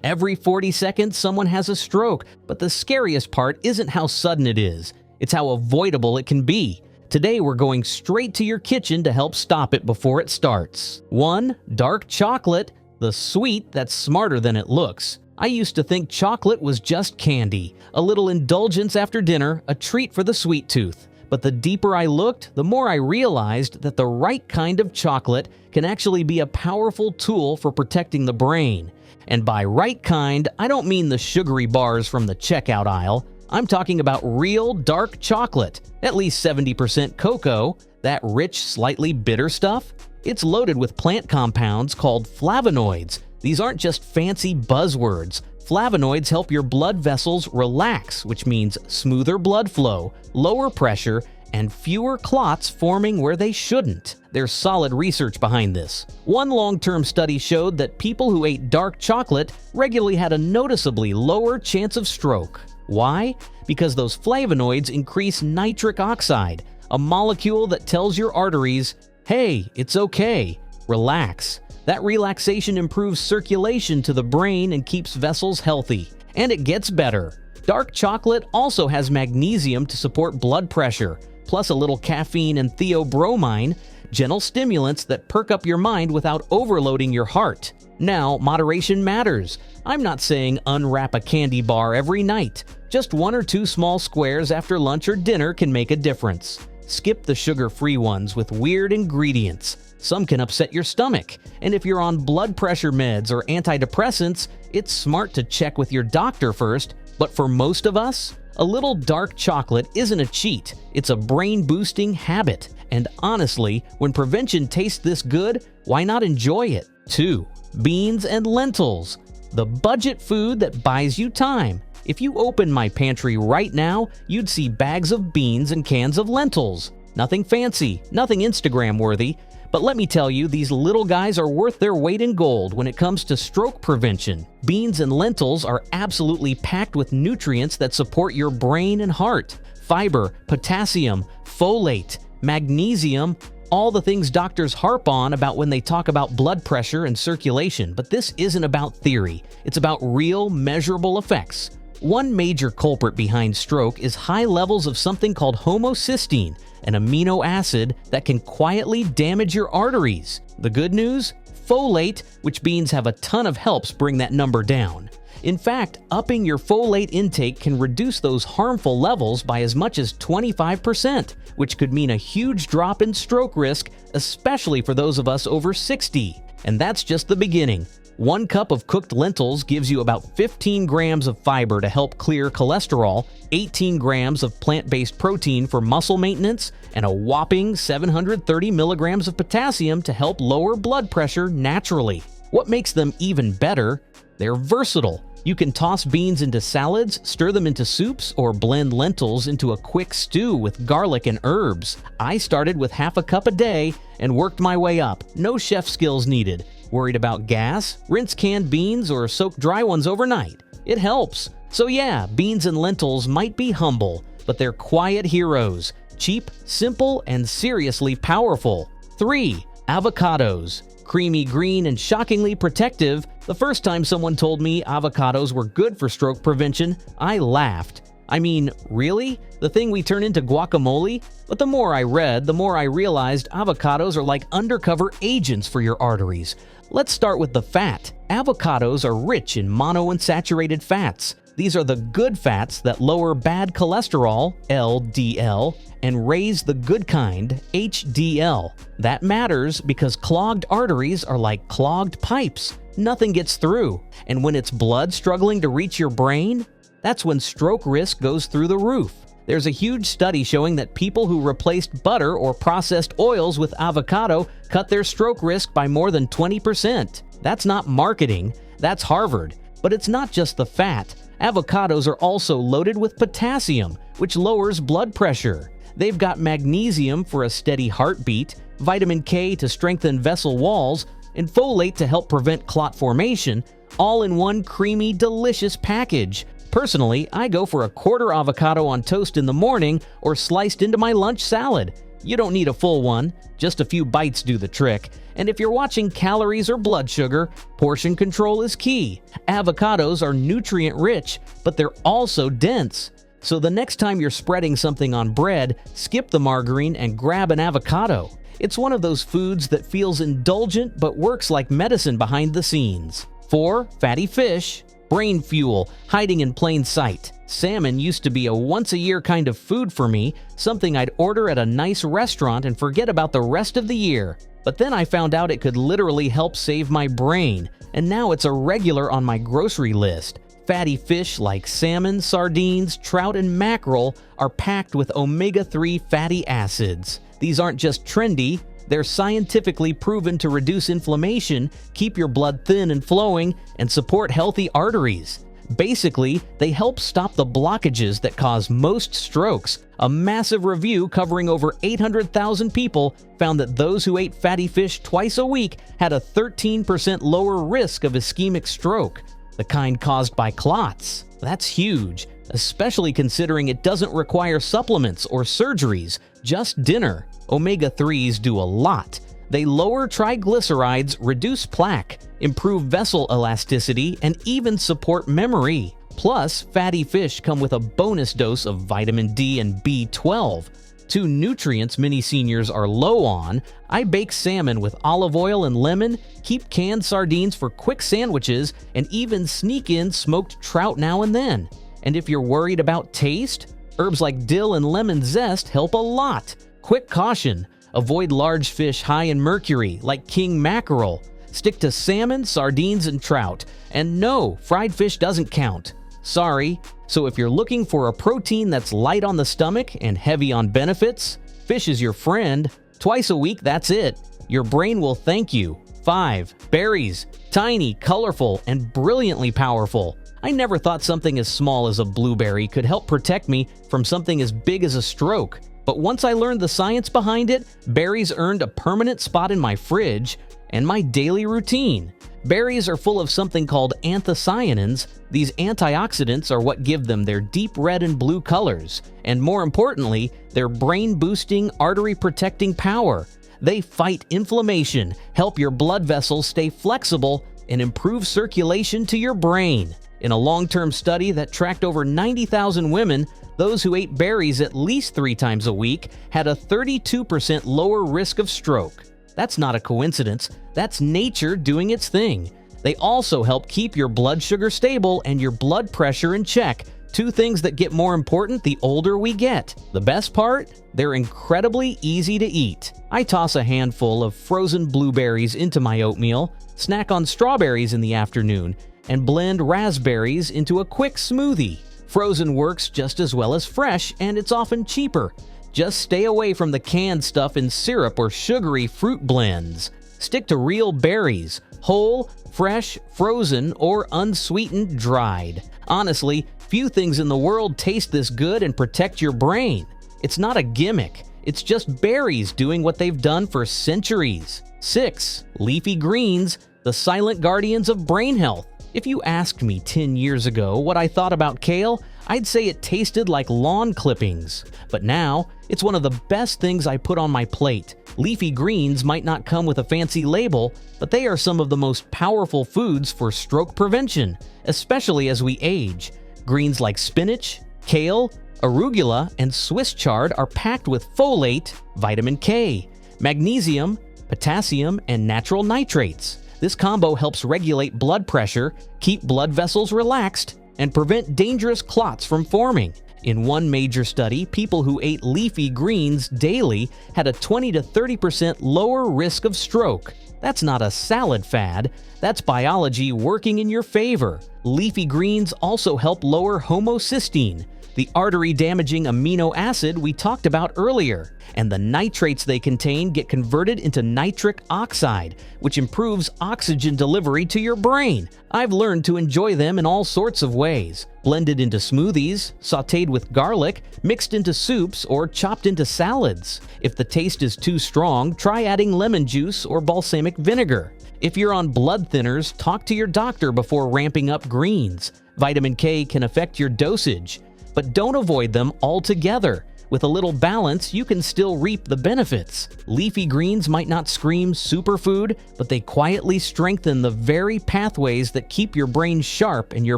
Every 40 seconds, someone has a stroke, but the scariest part isn't how sudden it is. It's how avoidable it can be. Today, we're going straight to your kitchen to help stop it before it starts. 1. Dark chocolate, the sweet that's smarter than it looks. I used to think chocolate was just candy, a little indulgence after dinner, a treat for the sweet tooth. But the deeper I looked, the more I realized that the right kind of chocolate can actually be a powerful tool for protecting the brain. And by right kind, I don't mean the sugary bars from the checkout aisle. I'm talking about real dark chocolate, at least 70% cocoa, that rich, slightly bitter stuff. It's loaded with plant compounds called flavonoids. These aren't just fancy buzzwords. Flavonoids help your blood vessels relax, which means smoother blood flow, lower pressure, and fewer clots forming where they shouldn't. There's solid research behind this. One long-term study showed that people who ate dark chocolate regularly had a noticeably lower chance of stroke. Why? Because those flavonoids increase nitric oxide, a molecule that tells your arteries, hey, it's okay, relax. That relaxation improves circulation to the brain and keeps vessels healthy. And it gets better. Dark chocolate also has magnesium to support blood pressure, plus a little caffeine and theobromine, gentle stimulants that perk up your mind without overloading your heart. Now, moderation matters. I'm not saying unwrap a candy bar every night. Just 1 or 2 small squares after lunch or dinner can make a difference. Skip the sugar-free ones with weird ingredients. Some can upset your stomach. And if you're on blood pressure meds or antidepressants, it's smart to check with your doctor first. But for most of us, a little dark chocolate isn't a cheat. It's a brain-boosting habit. And honestly, when prevention tastes this good, why not enjoy it? 2. Beans and lentils. The budget food that buys you time. If you open my pantry right now, you'd see bags of beans and cans of lentils. Nothing fancy, nothing Instagram-worthy. But let me tell you, these little guys are worth their weight in gold when it comes to stroke prevention. Beans and lentils are absolutely packed with nutrients that support your brain and heart. Fiber, potassium, folate, magnesium, all the things doctors harp on about when they talk about blood pressure and circulation. But this isn't about theory. It's about real, measurable effects. One major culprit behind stroke is high levels of something called homocysteine, an amino acid that can quietly damage your arteries. The good news? Folate, which beans have a ton of helps bring that number down. In fact, upping your folate intake can reduce those harmful levels by as much as 25%, which could mean a huge drop in stroke risk, especially for those of us over 60. And that's just the beginning. 1 cup of cooked lentils gives you about 15 grams of fiber to help clear cholesterol, 18 grams of plant-based protein for muscle maintenance, and a whopping 730 milligrams of potassium to help lower blood pressure naturally. What makes them even better? They're versatile. You can toss beans into salads, stir them into soups, or blend lentils into a quick stew with garlic and herbs. I started with half a cup a day and worked my way up. No chef skills needed. Worried about gas? Rinse canned beans or soak dry ones overnight. It helps. So yeah, beans and lentils might be humble, but they're quiet heroes. Cheap, simple, and seriously powerful. 3. Avocados. Creamy green and shockingly protective. The first time someone told me avocados were good for stroke prevention, I laughed. I mean, really? The thing we turn into guacamole? But the more I read, the more I realized avocados are like undercover agents for your arteries. Let's start with the fat. Avocados are rich in monounsaturated fats. These are the good fats that lower bad cholesterol, LDL, and raise the good kind, HDL. That matters because clogged arteries are like clogged pipes. Nothing gets through. And when it's blood struggling to reach your brain, that's when stroke risk goes through the roof. There's a huge study showing that people who replaced butter or processed oils with avocado cut their stroke risk by more than 20%. That's not marketing, that's Harvard. But it's not just the fat. Avocados are also loaded with potassium, which lowers blood pressure. They've got magnesium for a steady heartbeat, vitamin K to strengthen vessel walls, and folate to help prevent clot formation, all in one creamy, delicious package. Personally, I go for a quarter avocado on toast in the morning or sliced into my lunch salad. You don't need a full one, just a few bites do the trick. And if you're watching calories or blood sugar, portion control is key. Avocados are nutrient-rich, but they're also dense. So the next time you're spreading something on bread, skip the margarine and grab an avocado. It's one of those foods that feels indulgent but works like medicine behind the scenes. 4. Fatty fish. Brain fuel, hiding in plain sight. Salmon used to be a once-a-year kind of food for me, something I'd order at a nice restaurant and forget about the rest of the year. But then I found out it could literally help save my brain, and now it's a regular on my grocery list. Fatty fish like salmon, sardines, trout, and mackerel are packed with omega-3 fatty acids. These aren't just trendy, they're scientifically proven to reduce inflammation, keep your blood thin and flowing, and support healthy arteries. Basically, they help stop the blockages that cause most strokes. A massive review covering over 800,000 people found that those who ate fatty fish twice a week had a 13% lower risk of ischemic stroke, the kind caused by clots. That's huge, especially considering it doesn't require supplements or surgeries, just dinner. Omega-3s do a lot. They lower triglycerides, reduce plaque, improve vessel elasticity, and even support memory. Plus, fatty fish come with a bonus dose of vitamin D and B12, two nutrients many seniors are low on. I bake salmon with olive oil and lemon, keep canned sardines for quick sandwiches, and even sneak in smoked trout now and then. And if you're worried about taste, herbs like dill and lemon zest help a lot. Quick caution, avoid large fish high in mercury like king mackerel. Stick to salmon, sardines, and trout. And no, fried fish doesn't count. Sorry. So if you're looking for a protein that's light on the stomach and heavy on benefits, fish is your friend. Twice a week, that's it. Your brain will thank you. 5. Berries. Tiny, colorful, and brilliantly powerful. I never thought something as small as a blueberry could help protect me from something as big as a stroke. But once I learned the science behind it, berries earned a permanent spot in my fridge and my daily routine. Berries are full of something called anthocyanins. These antioxidants are what give them their deep red and blue colors, and more importantly, their brain-boosting, artery-protecting power. They fight inflammation, help your blood vessels stay flexible, and improve circulation to your brain. In a long-term study that tracked over 90,000 women, those who ate berries at least 3 times a week had a 32% lower risk of stroke. That's not a coincidence. That's nature doing its thing. They also help keep your blood sugar stable and your blood pressure in check, 2 things that get more important the older we get. The best part? They're incredibly easy to eat. I toss a handful of frozen blueberries into my oatmeal, snack on strawberries in the afternoon, and blend raspberries into a quick smoothie. Frozen works just as well as fresh, and it's often cheaper. Just stay away from the canned stuff in syrup or sugary fruit blends. Stick to real berries, whole, fresh, frozen, or unsweetened dried. Honestly, few things in the world taste this good and protect your brain. It's not a gimmick. It's just berries doing what they've done for centuries. 6. Leafy greens, the silent guardians of brain health. If you asked me 10 years ago what I thought about kale, I'd say it tasted like lawn clippings. But now, it's one of the best things I put on my plate. Leafy greens might not come with a fancy label, but they are some of the most powerful foods for stroke prevention, especially as we age. Greens like spinach, kale, arugula, and Swiss chard are packed with folate, vitamin K, magnesium, potassium, and natural nitrates. This combo helps regulate blood pressure, keep blood vessels relaxed, and prevent dangerous clots from forming. In one major study, people who ate leafy greens daily had a 20 to 30% lower risk of stroke. That's not a salad fad, that's biology working in your favor. Leafy greens also help lower homocysteine, the artery-damaging amino acid we talked about earlier, and the nitrates they contain get converted into nitric oxide, which improves oxygen delivery to your brain. I've learned to enjoy them in all sorts of ways. Blended into smoothies, sautéed with garlic, mixed into soups, or chopped into salads. If the taste is too strong, try adding lemon juice or balsamic vinegar. If you're on blood thinners, talk to your doctor before ramping up greens. Vitamin K can affect your dosage, but don't avoid them altogether. With a little balance, you can still reap the benefits. Leafy greens might not scream superfood, but they quietly strengthen the very pathways that keep your brain sharp and your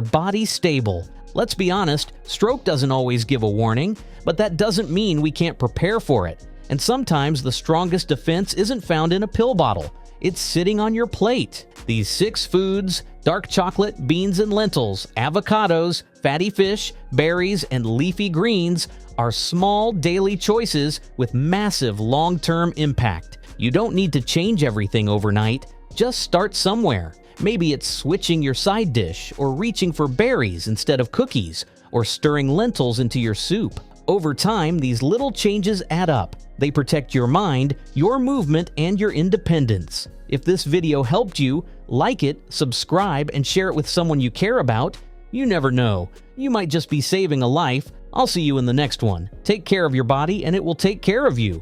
body stable. Let's be honest, stroke doesn't always give a warning, but that doesn't mean we can't prepare for it. And sometimes the strongest defense isn't found in a pill bottle. It's sitting on your plate. These 6 foods, dark chocolate, beans and lentils, avocados, fatty fish, berries, and leafy greens, are small daily choices with massive long-term impact. You don't need to change everything overnight. Just start somewhere. Maybe it's switching your side dish, or reaching for berries instead of cookies, or stirring lentils into your soup. Over time, these little changes add up. They protect your mind, your movement, and your independence. If this video helped you, like it, subscribe, and share it with someone you care about. You never know. You might just be saving a life. I'll see you in the next one. Take care of your body, and it will take care of you.